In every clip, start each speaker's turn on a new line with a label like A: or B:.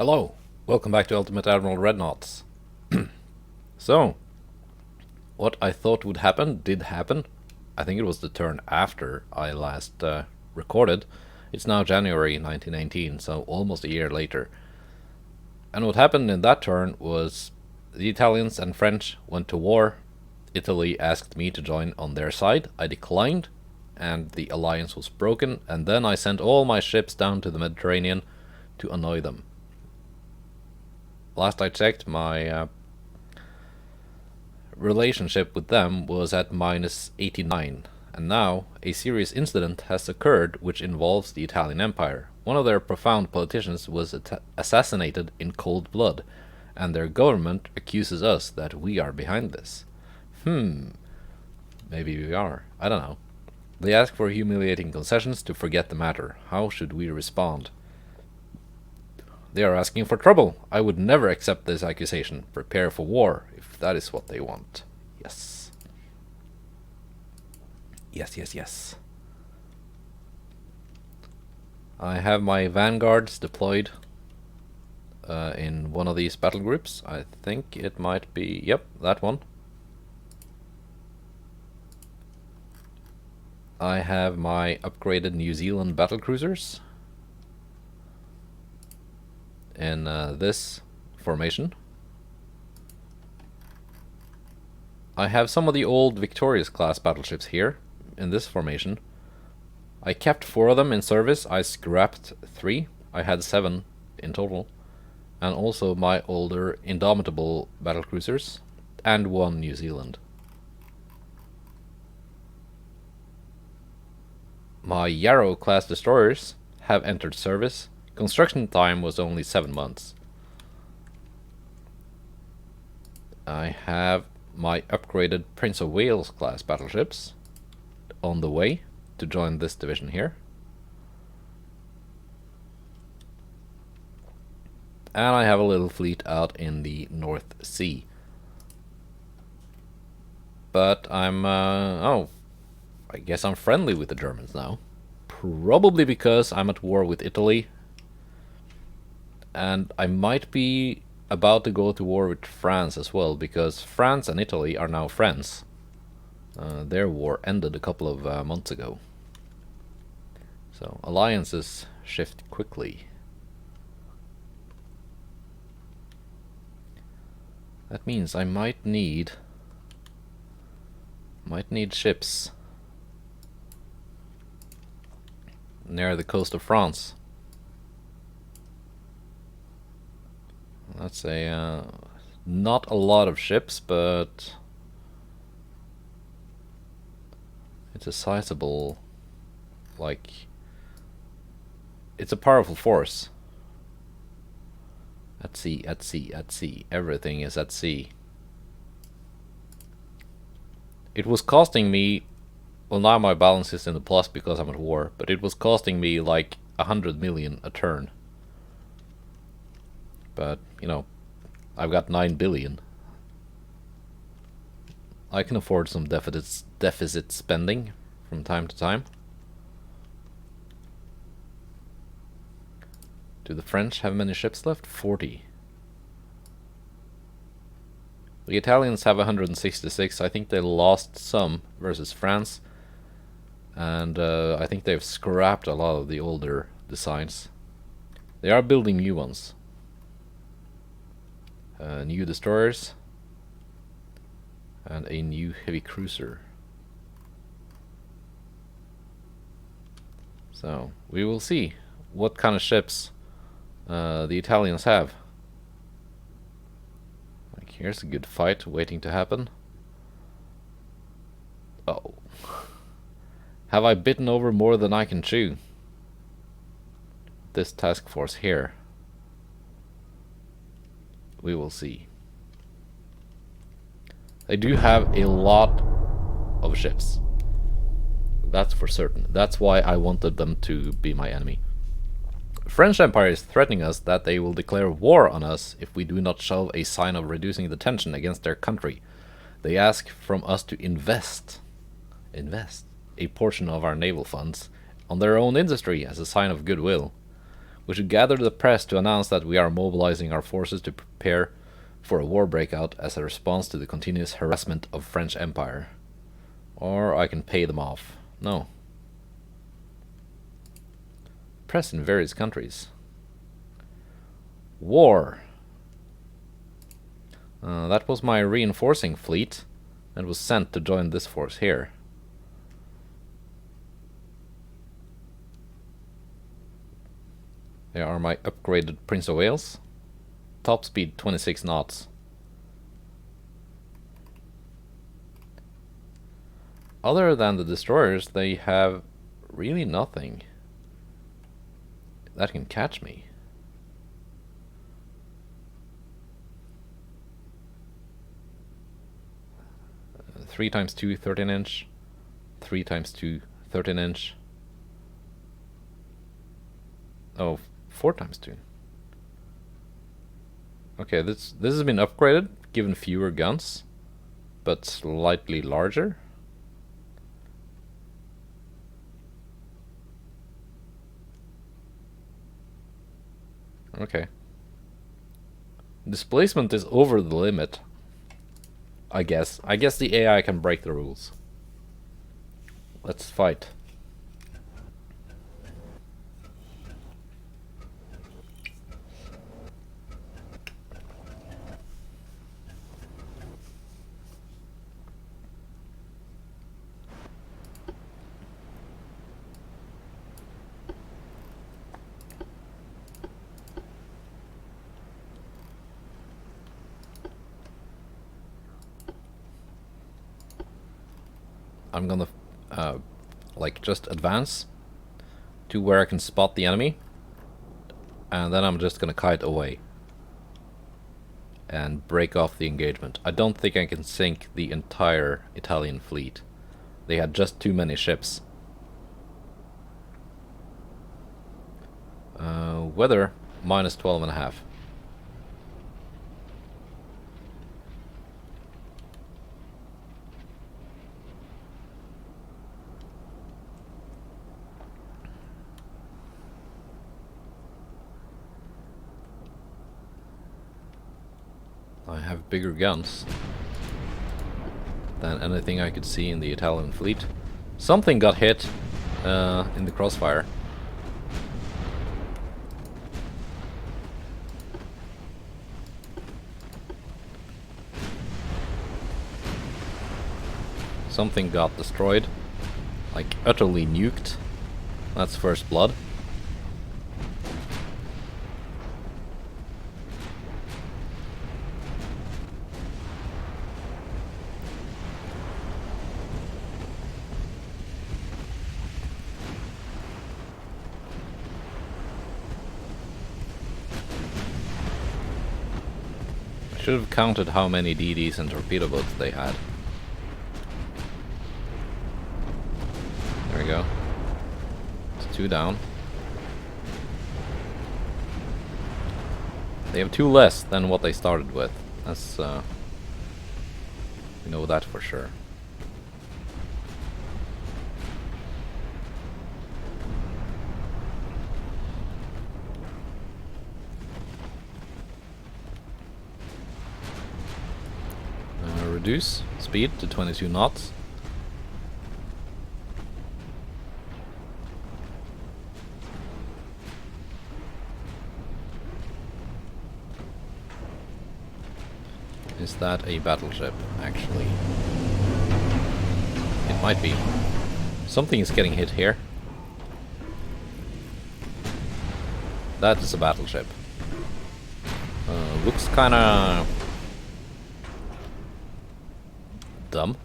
A: Hello, welcome back to Ultimate Admiral Dreadnoughts. So, what I thought would happen did happen. I think it was the turn after I last recorded. It's now January 1919, so almost a year later. And what happened in that turn was the Italians and French went to war. Italy asked me to join on their side. I declined, and the alliance was broken, and then I sent all my ships down to the Mediterranean to annoy them. Last I checked, my relationship with them was at minus 89, and now a serious incident has occurred which involves the Italian Empire. One of their profound politicians was assassinated in cold blood, and their government accuses us that we are behind this. Maybe we are. I don't know. They ask for humiliating concessions to forget the matter. How should we respond? They are asking for trouble. I would never accept this accusation. Prepare for war, if that is what they want. Yes. Yes. I have my vanguards deployed in one of these battle groups. I think it might be... Yep, that one. I have my upgraded New Zealand battlecruisers in this formation. I have some of the old Victorious class battleships here in this formation. I kept 4 of them in service. I scrapped 3. I had 7 in total. And also my older Indomitable battlecruisers and 1 New Zealand. My Yarrow class destroyers have entered service. Construction time was only 7 months. I have my upgraded Prince of Wales class battleships on the way to join this division here. And I have a little fleet out in the North Sea. But I'm, I guess I'm friendly with the Germans now. Probably because I'm at war with Italy. And I might be about to go to war with France as well, because France and Italy are now friends. Their war ended a couple of months ago. So alliances shift quickly. That means I might need ships near the coast of France. That's a not a lot of ships, but it's a sizable, like, it's a powerful force. At sea. Everything is at sea. It was costing me, well, now my balance is in the plus because I'm at war, but it was costing me like 100 million a turn. But, you know, I've got 9 billion. I can afford some deficit spending from time to time. Do the French have many ships left? 40. The Italians have 166. I think they lost some versus France. And I think they've scrapped a lot of the older designs. They are building new ones. New destroyers and a new heavy cruiser. So we will see what kind of ships the Italians have. Like, here's a good fight waiting to happen. Oh, have I bitten over more than I can chew? This task force here. We will see. They do have a lot of ships. That's for certain. That's why I wanted them to be my enemy. French Empire is threatening us that they will declare war on us if we do not show a sign of reducing the tension against their country. They ask from us to invest a portion of our naval funds on their own industry as a sign of goodwill. We should gather the press to announce that we are mobilizing our forces to prepare for a war breakout as a response to the continuous harassment of French Empire. Or I can pay them off. No. Press in various countries. War. That was my reinforcing fleet and was sent to join this force here. There are my upgraded Prince of Wales. Top speed 26 knots. Other than the destroyers, they have really nothing that can catch me. 3 times 2 13-inch, 3 times 2 13-inch. Oh, 4 times 2. Okay, this has been upgraded, given fewer guns, but slightly larger. Okay. Displacement is over the limit. I guess the AI can break the rules. Let's fight. I'm gonna like just advance to where I can spot the enemy, and then I'm just gonna kite away and break off the engagement. I don't think I can sink the entire Italian fleet. They had just too many ships. Weather minus 12.5. I have bigger guns than anything I could see in the Italian fleet. Something got hit in the crossfire. Something got destroyed, like utterly nuked. That's first blood. I should have counted how many DDs and torpedo boats they had. There we go. It's 2 down. They have 2 less than what they started with. That's we know that for sure. Reduce speed to 22 knots. Is that a battleship, actually? It might be. Something is getting hit here. That is a battleship. Looks kinda dumb.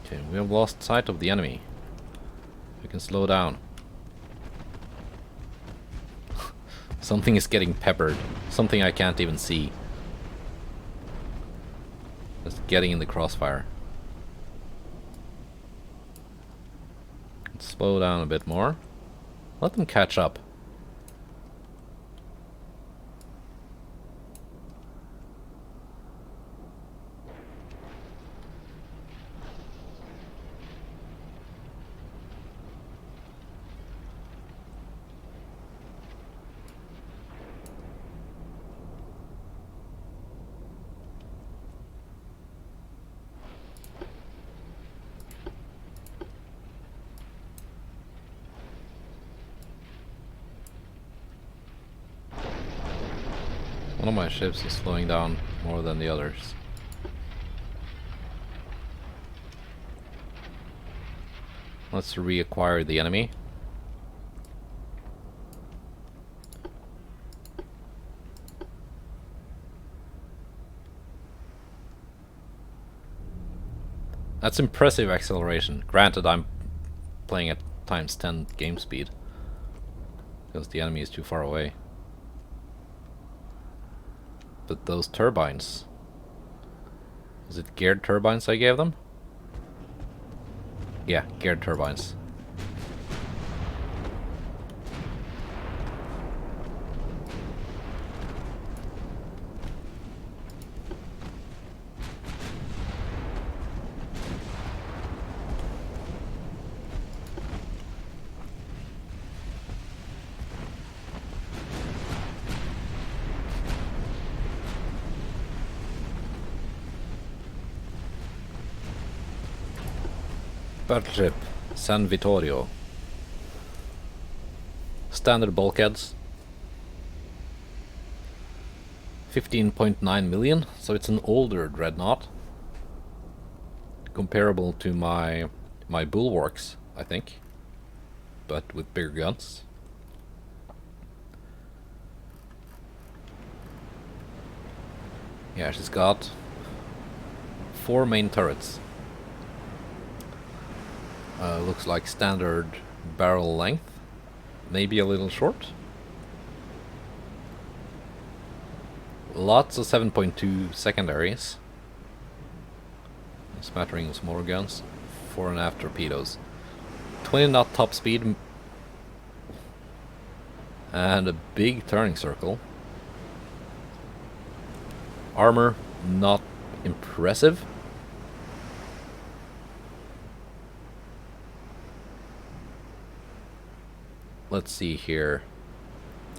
A: Okay, we have lost sight of the enemy. We can slow down. Something is getting peppered. Something I can't even see. Just getting in the crossfire. Let's slow down a bit more. Let them catch up. One of my ships is slowing down more than the others. Let's reacquire the enemy. That's impressive acceleration. Granted, I'm playing at times 10 game speed because the enemy is too far away. But those turbines... Is it geared turbines I gave them? Yeah, geared turbines. Battleship San Vittorio. Standard bulkheads. 15.9 million, so it's an older dreadnought. Comparable to my bulwarks, I think. But with bigger guns. Yeah, she's got 4 main turrets. Looks like standard barrel length, maybe a little short. Lots of 7.2 secondaries. A smattering of smaller guns. 4.5 torpedoes. 20 knot top speed. And a big turning circle. Armor, not impressive. Let's see here.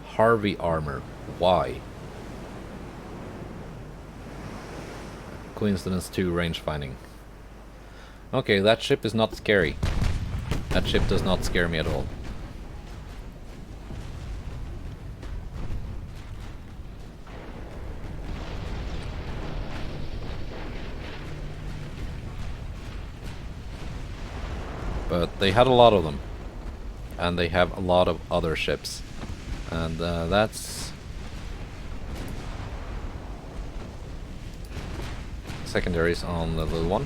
A: Harvey armor. Why? Coincidence 2 range finding. Okay, that ship is not scary. That ship does not scare me at all. But they had a lot of them. And they have a lot of other ships. And that's... secondaries on the little one.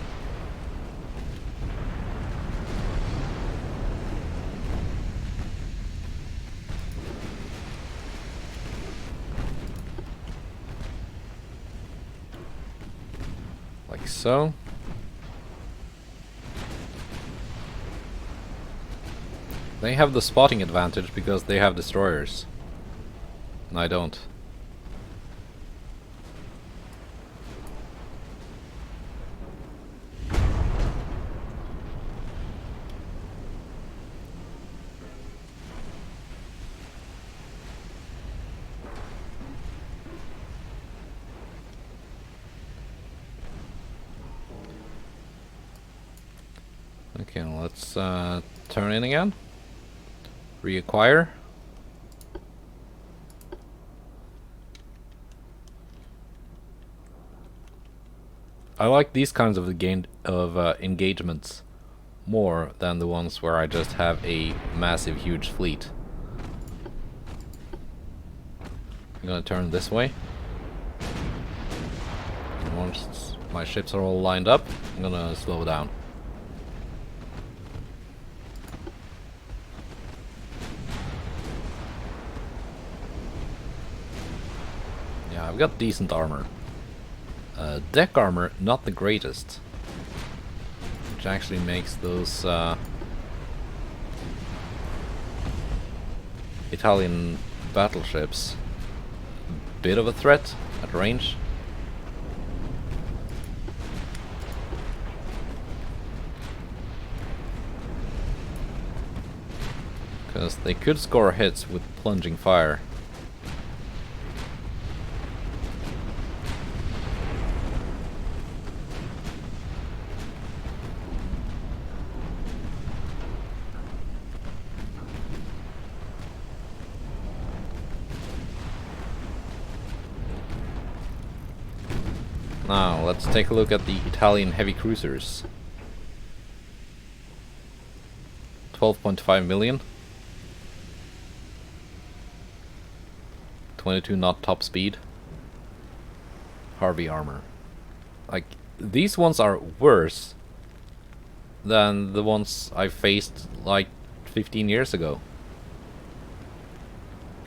A: Like so. They have the spotting advantage because they have destroyers. And I don't. Okay, let's turn in again. Reacquire. I like these kinds of engagements more than the ones where I just have a massive, huge fleet. I'm gonna turn this way. And once my ships are all lined up, I'm gonna slow down. Yeah, I've got decent armor. Deck armor, not the greatest. Which actually makes those Italian battleships a bit of a threat at range. Because they could score hits with plunging fire. Now, let's take a look at the Italian heavy cruisers. 12.5 million. 22 knot top speed. Harvey armor. Like, these ones are worse than the ones I faced like 15 years ago.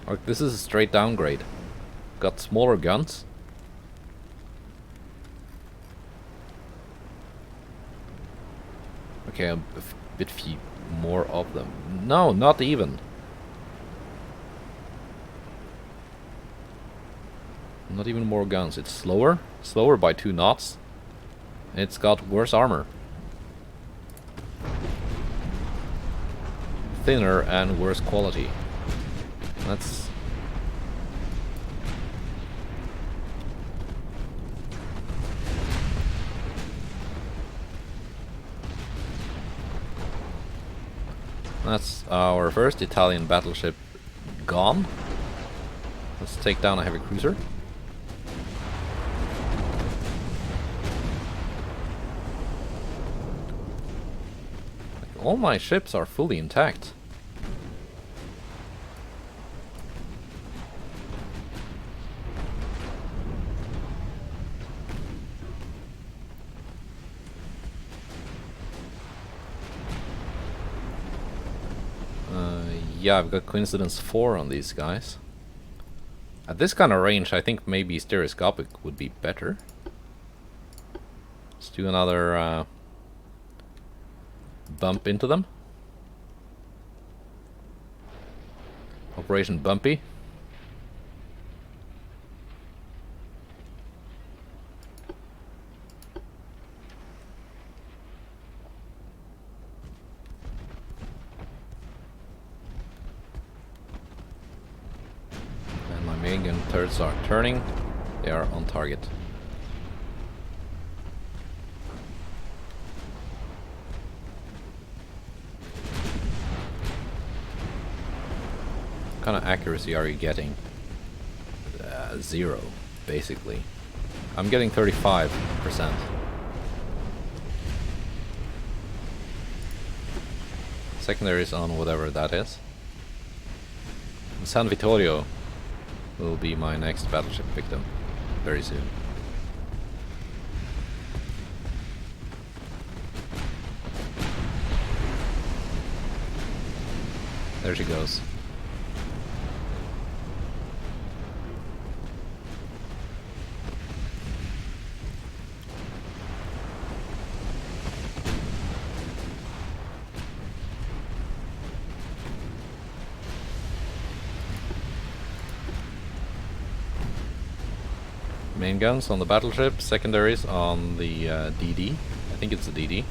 A: Like, this is a straight downgrade. Got smaller guns. Okay, a bit few more of them. No, not even. Not even more guns. It's slower. Slower by 2 knots. It's got worse armor. Thinner and worse quality. That's... That's our first Italian battleship gone. Let's take down a heavy cruiser. All my ships are fully intact. Yeah, I've got coincidence 4 on these guys. At this kind of range, I think maybe stereoscopic would be better. Let's do another bump into them. Operation Bumpy. And my main gun turrets are turning. They are on target. What kind of accuracy are you getting? 0, basically. I'm getting 35%. Secondaries on whatever that is. San Vittorio will be my next battleship victim very soon. There she goes. Main guns on the battleship, secondaries on the DD. I think it's a DD.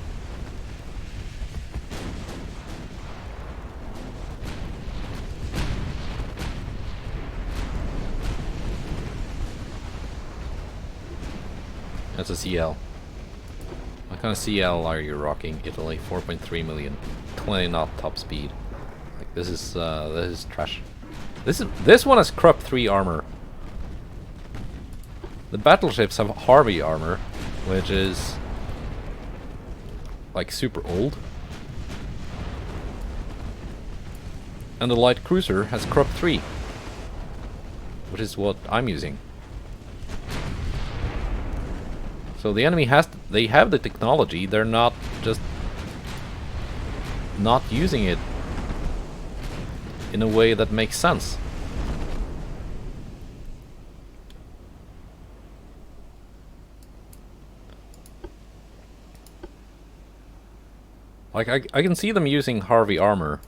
A: That's a CL. What kind of CL are you rocking? Italy, 4.3 million, 20 knot top speed. Like, this is trash. This one has Krupp 3 armor. The battleships have Harvey armor, which is like super old. And the light cruiser has Krupp 3, which is what I'm using. So the enemy they have the technology, they're not just not using it in a way that makes sense. Like, I can see them using Harvey armor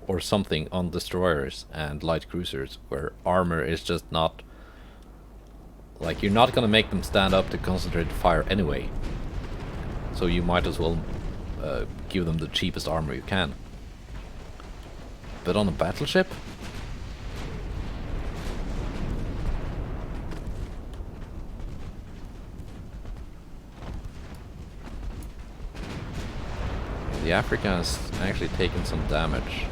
A: or something on destroyers and light cruisers, where armor is just not... Like, you're not gonna make them stand up to concentrated fire anyway. So you might as well give them the cheapest armor you can. But on a battleship? The Africa has actually taken some damage.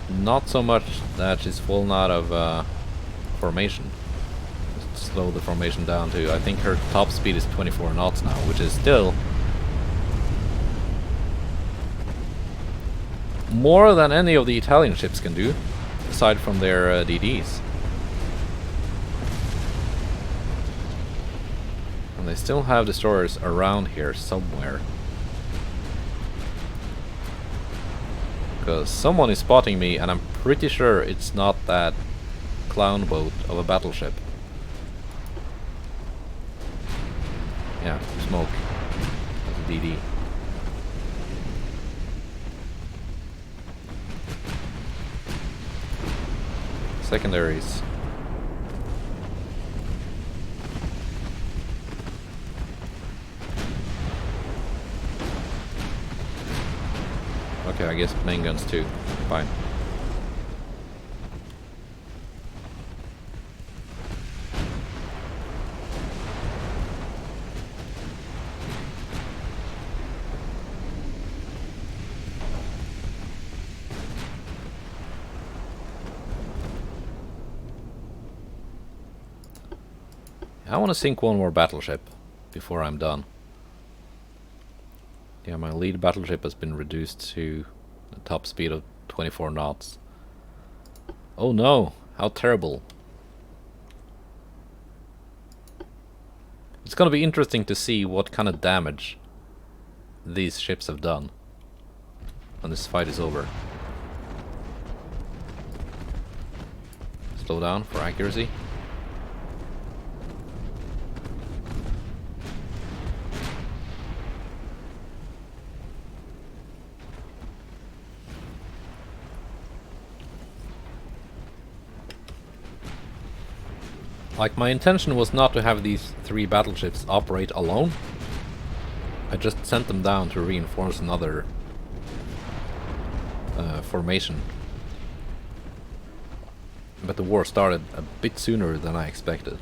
A: Not so much that she's fallen out of formation. It's slow the formation down to, I think her top speed is 24 knots now, which is still more than any of the Italian ships can do, aside from their DDs. And they still have destroyers around here somewhere. Because someone is spotting me, and I'm pretty sure it's not that clown boat of a battleship. Yeah, smoke. That's a DD. Secondaries. Okay, I guess main guns too. Fine. I want to sink one more battleship before I'm done. Yeah, my lead battleship has been reduced to a top speed of 24 knots. Oh no, how terrible. It's gonna be interesting to see what kind of damage these ships have done when this fight is over. Slow down for accuracy. Like, my intention was not to have these 3 battleships operate alone. I just sent them down to reinforce another formation. But the war started a bit sooner than I expected.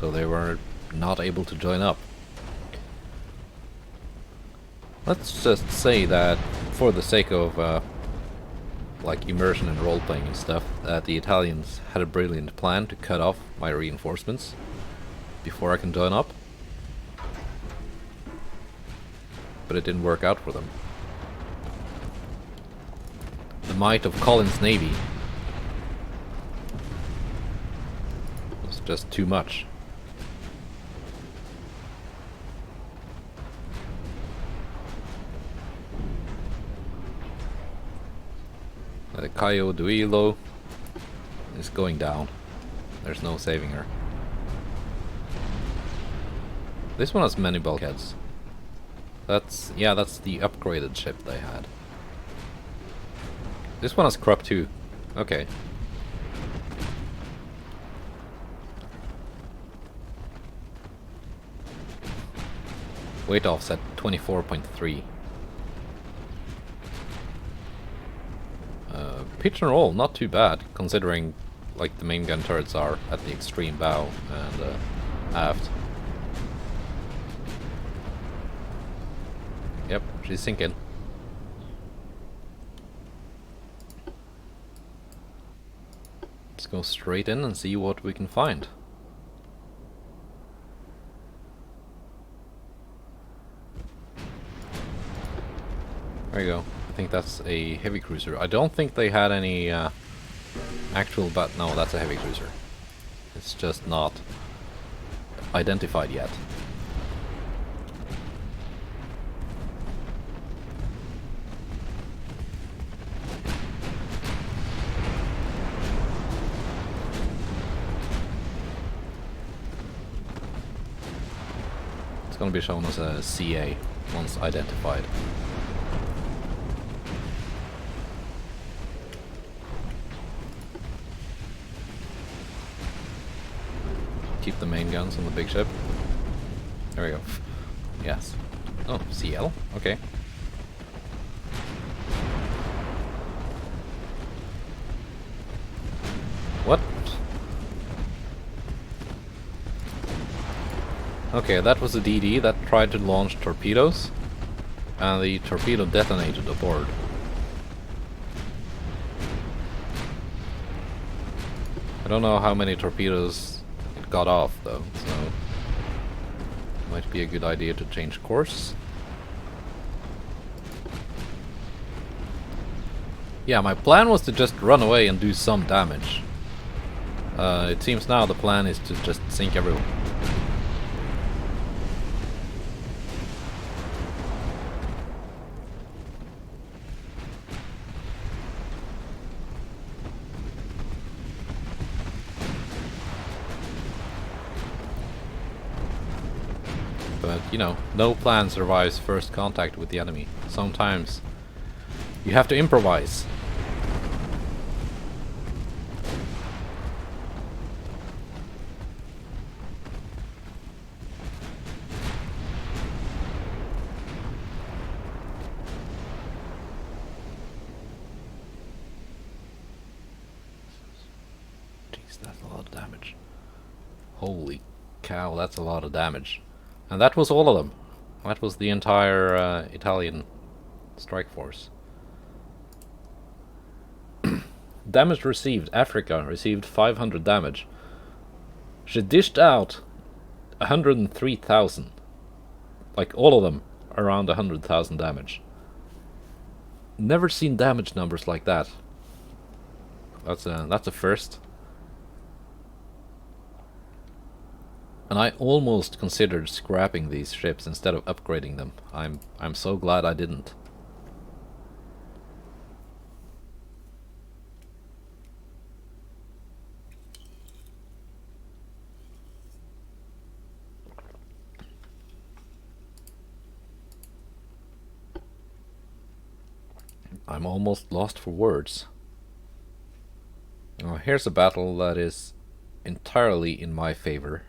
A: So they were not able to join up. Let's just say that, for the sake of like immersion and role-playing and stuff, that the Italians had a brilliant plan to cut off my reinforcements before I can join up. But it didn't work out for them. The might of Colin's navy was just too much. The Caio Duilio is going down. There's no saving her. This one has many bulkheads. That's the upgraded ship they had. This one has Krupp too. Okay. Weight offset 24.3. Pitch and roll, not too bad, considering like the main gun turrets are at the extreme bow and aft. Yep, she's sinking. Let's go straight in and see what we can find. There you go. I think that's a heavy cruiser. I don't think they had any actual no, that's a heavy cruiser. It's just not identified yet. It's gonna be shown as a CA once identified. Keep the main guns on the big ship. There we go. Yes. Oh, CL? Okay. What? Okay, that was a DD that tried to launch torpedoes, and the torpedo detonated aboard. I don't know how many torpedoes got off though, so might be a good idea to change course. Yeah, my plan was to just run away and do some damage. It seems now the plan is to just sink everyone. But, you know, no plan survives first contact with the enemy. Sometimes you have to improvise. Jeez, that's a lot of damage. Holy cow, that's a lot of damage. And that was all of them. That was the entire Italian strike force. Damage received. Africa received 500 damage. She dished out 103,000. Like all of them around 100,000 damage. Never seen damage numbers like that. That's a first. And I almost considered scrapping these ships instead of upgrading them. I'm so glad I didn't. I'm almost lost for words. Oh, here's a battle that is entirely in my favor.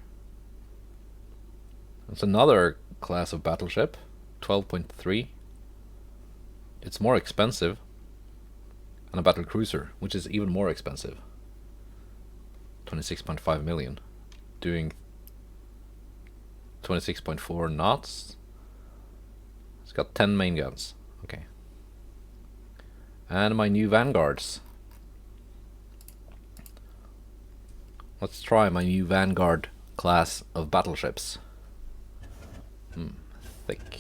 A: It's another class of battleship, 12.3. It's more expensive than a battle cruiser, which is even more expensive. 26.5 million, doing 26.4 knots. It's got 10 main guns. Okay. And my new vanguards. Let's try my new Vanguard class of battleships. Thick.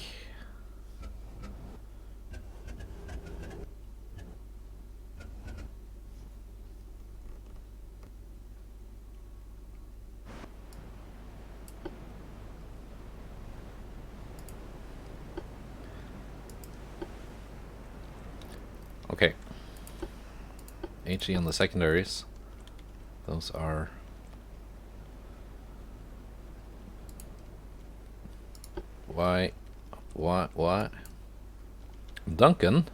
A: Okay. HE on the secondaries. Those are what? Duncan?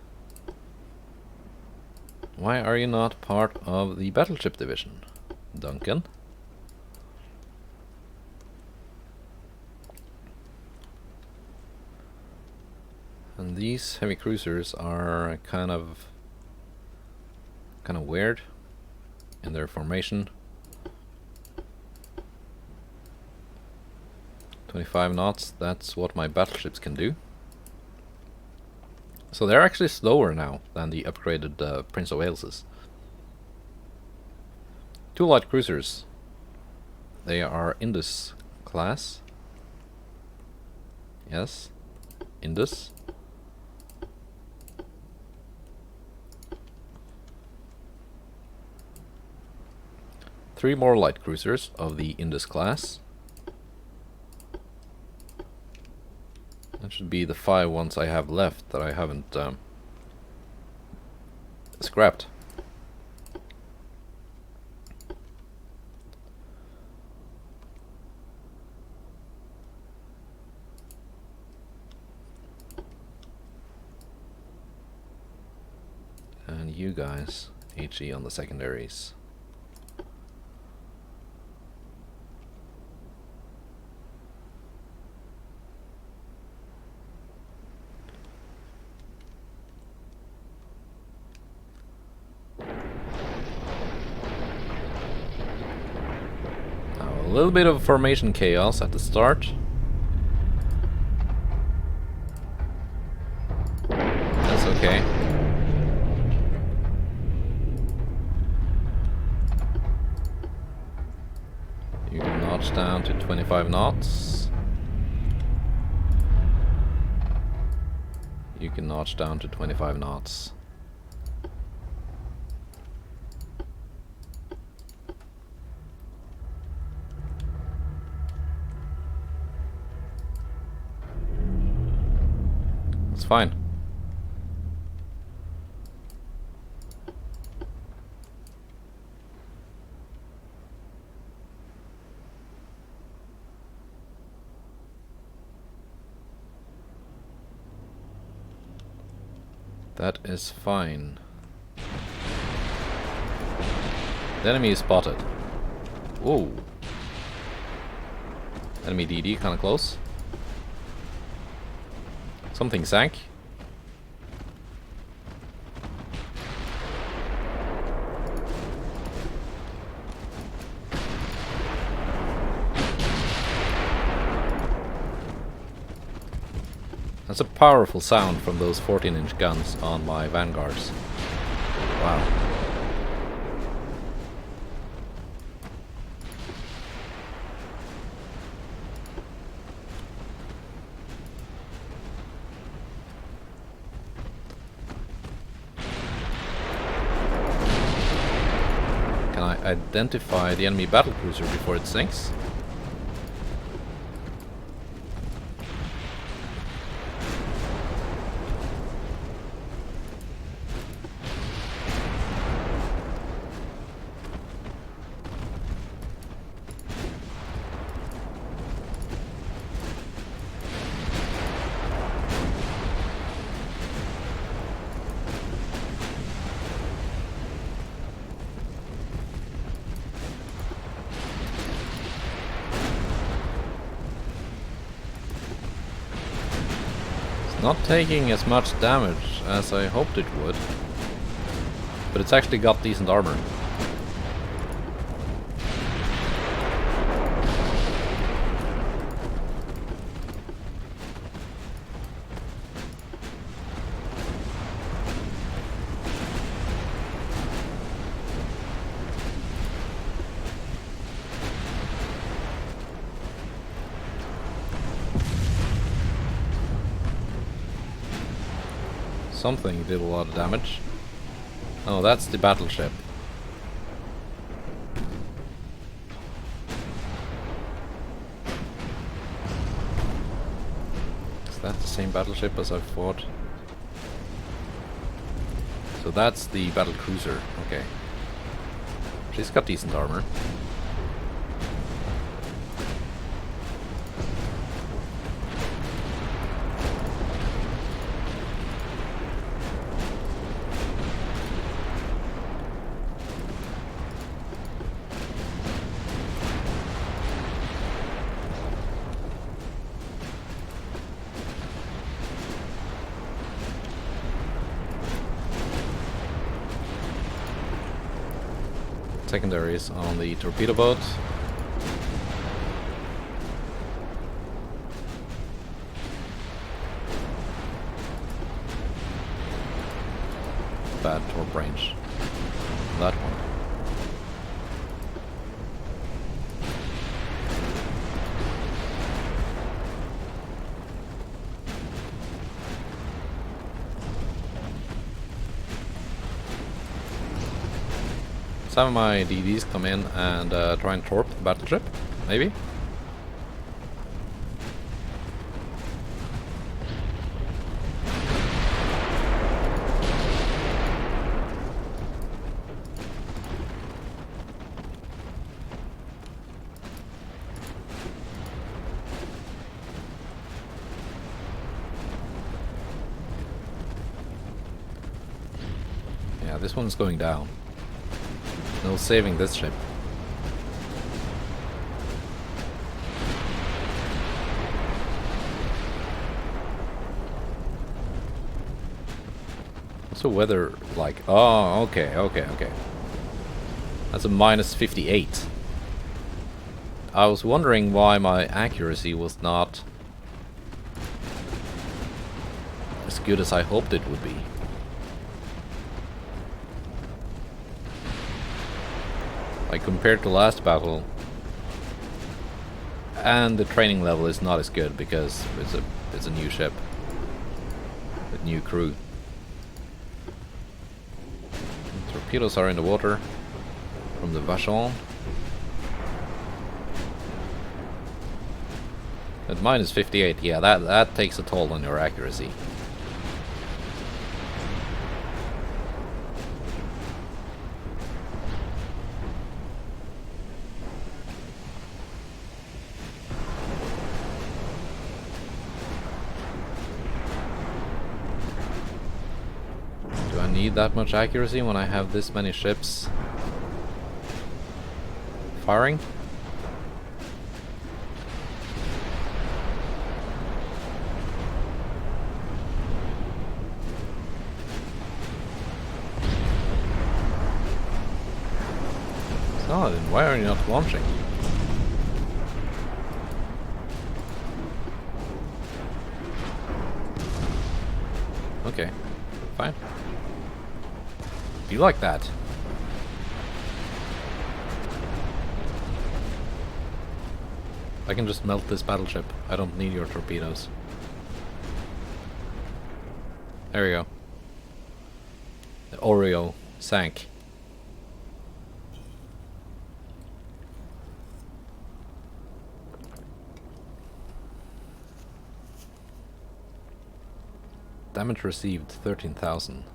A: Why are you not part of the battleship division, Duncan? And these heavy cruisers are kind of weird in their formation. 25 knots, that's what my battleships can do. So they're actually slower now than the upgraded Prince of Wales's. 2 light cruisers. They are Indus class. Yes, Indus. Three more light cruisers of the Indus class. That should be the 5 ones I have left that I haven't scrapped. And you guys, HE on the secondaries. A little bit of formation chaos at the start. That's okay. You do not notch down to 25 knots. You can notch down to 25 knots. That's fine. That is fine. The enemy is spotted. Whoa. Enemy DD kinda close. Something sank. That's a powerful sound from those 14-inch guns on my vanguards. Wow. Can I identify the enemy battlecruiser before it sinks? Not taking as much damage as I hoped it would, but it's actually got decent armor. Something did a lot of damage. Oh, that's the battleship. Is that the same battleship as I've fought? So that's the battlecruiser. Okay. She's got decent armor. Secondaries on the torpedo boat. Bad torp range. That one. Some of my DDs come in and try and torp the battleship, maybe? Yeah, this one's going down. No saving this ship. What's the weather like? Oh, okay. That's a minus 58. I was wondering why my accuracy was not as good as I hoped it would be. Like compared to last battle, And the training level is not as good because it's a new ship with new crew. Torpedoes are in the water from the Vachon. At -58, yeah, that takes a toll on your accuracy. Do I need that much accuracy when I have this many ships firing? Oh, then why are you not launching? Okay, fine. Be like that. I can just melt this battleship. I don't need your torpedoes. There we go. The Oreo sank. Damage received 13,000.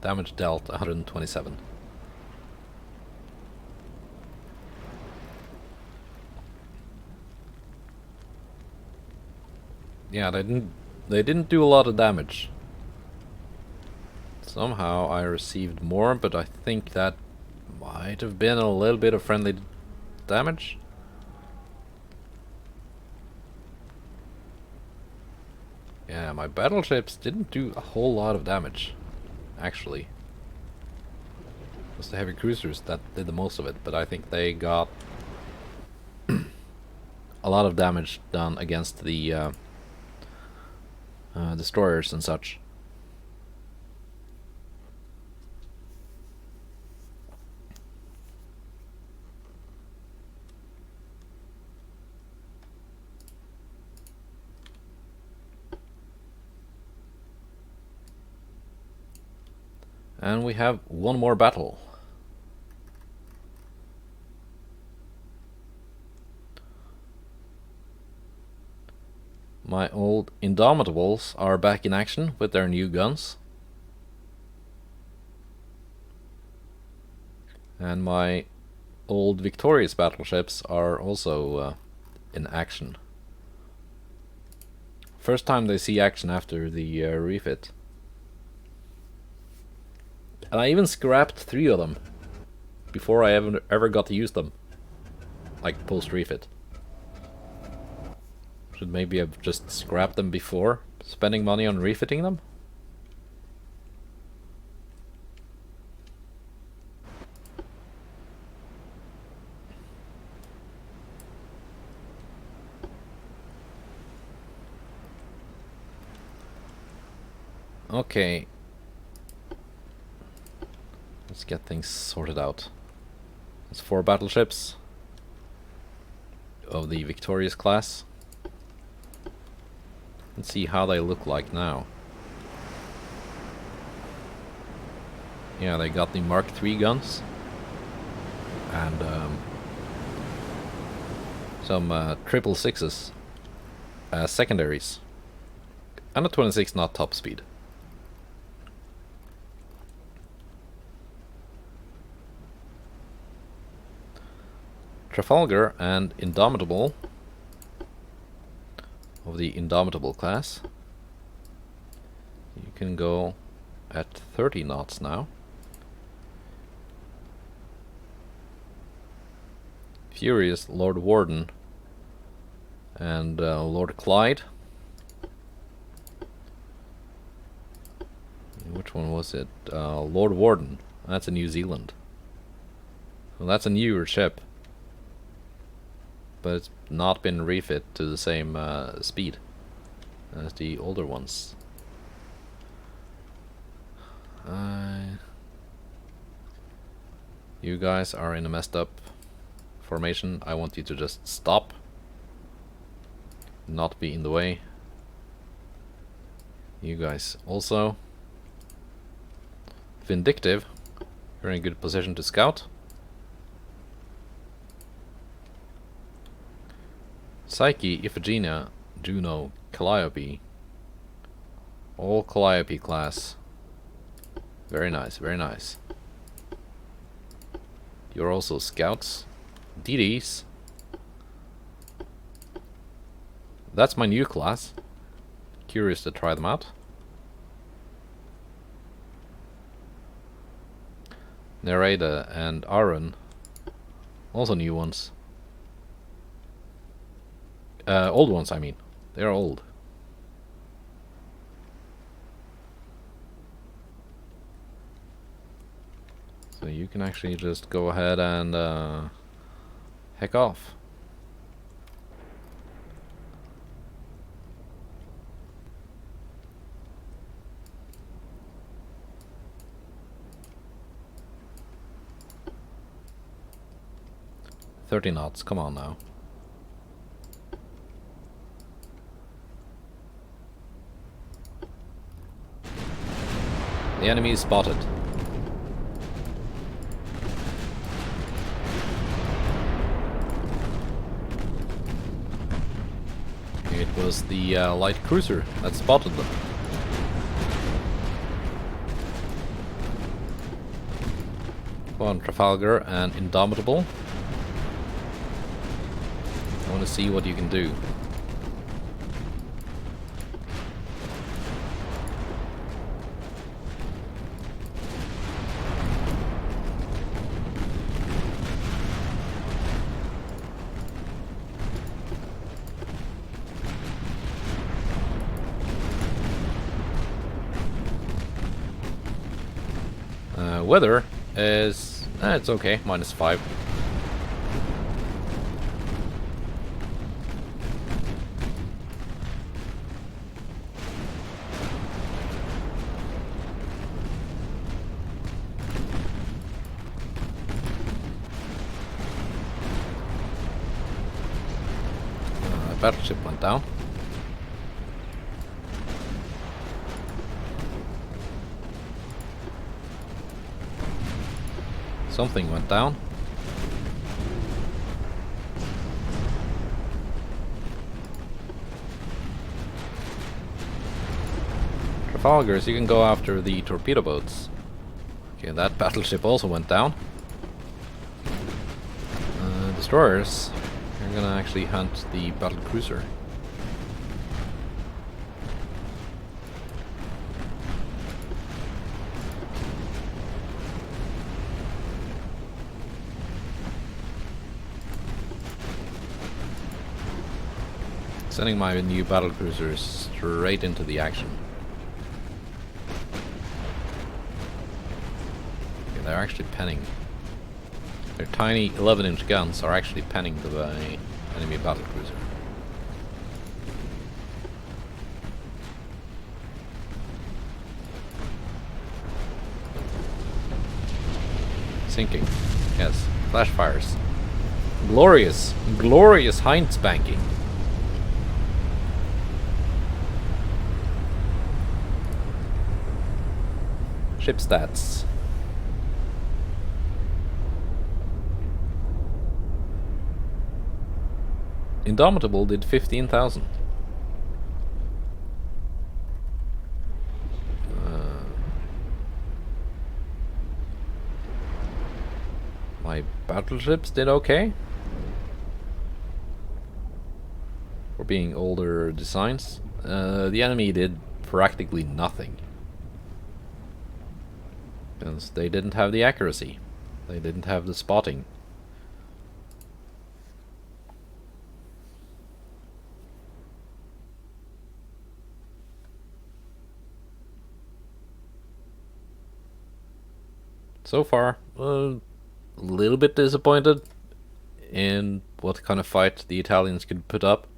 A: Damage dealt 127. Yeah, they didn't do a lot of damage. Somehow I received more, but I think that might have been a little bit of friendly damage. Yeah, my battleships didn't do a whole lot of damage, actually. It was the heavy cruisers that did the most of it, but I think they got a lot of damage done against the destroyers and such. And we have one more battle. My old Indomitables are back in action with their new guns. And my old Victorious battleships are also in action. First time they see action after the refit. And I even scrapped 3 of them before I ever got to use them. Like post refit. Should maybe have just scrapped them before spending money on refitting them? Okay. Let's get things sorted out. There's 4 battleships of the Victorious class. Let's see how they look like now. Yeah, they got the Mark III guns. And some 666s as secondaries. And a 26 knot top speed. Trafalgar and Indomitable of the Indomitable class. You can go at 30 knots now. Furious, Lord Warden, and Lord Clyde. Which one was it? Lord Warden. That's in New Zealand. Well, that's a newer ship. But it's not been refit to the same speed as the older ones. You guys are in a messed up formation. I want you to just stop. Not be in the way. You guys also. Vindictive. You're in a good position to scout. Psyche, Iphigenia, Juno, Calliope. All Calliope class. Very nice, very nice. You're also scouts. DDs. That's my new class. Curious to try them out. Nereida and Aaron. Also new ones. Old ones, I mean. They're old. So you can actually just go ahead and heck off. "30 knots, come on now." The enemy is spotted. It was the light cruiser that spotted them. Go on, Trafalgar and Indomitable. I want to see what you can do. Weather is... it's okay, -5. Battleship went down. Something went down. Trafalgars, you can go after the torpedo boats. Okay, that battleship also went down. Destroyers, you're gonna actually hunt the battle cruiser. Sending my new battle cruisers straight into the action. Okay, they're actually penning. Their tiny 11-inch guns are actually penning the enemy battle cruiser. Sinking. Yes. Flash fires. Glorious. Glorious hind spanking. Ship stats. Indomitable did 15,000. My battleships did okay. For being older designs. The enemy did practically nothing. Because they didn't have the accuracy. They didn't have the spotting. So far, a little bit disappointed in what kind of fight the Italians could put up.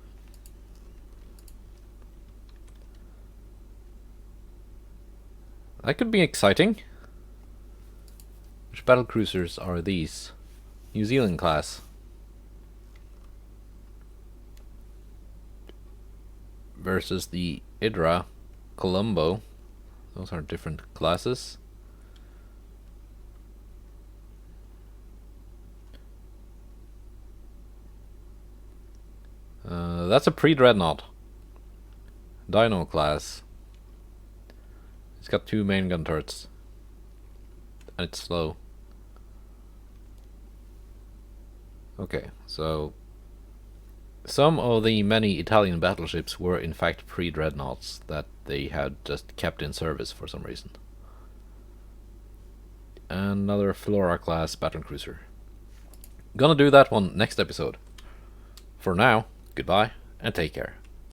A: That could be exciting. battlecruisers are these? New Zealand class. Versus the Idra Colombo. Those are different classes. That's a pre-dreadnought. Dino class. It's got 2 main gun turrets. And it's slow. Okay, so some of the many Italian battleships were in fact pre-dreadnoughts that they had just kept in service for some reason. Another Flora class battlecruiser. Gonna do that one next episode. For now, goodbye and take care.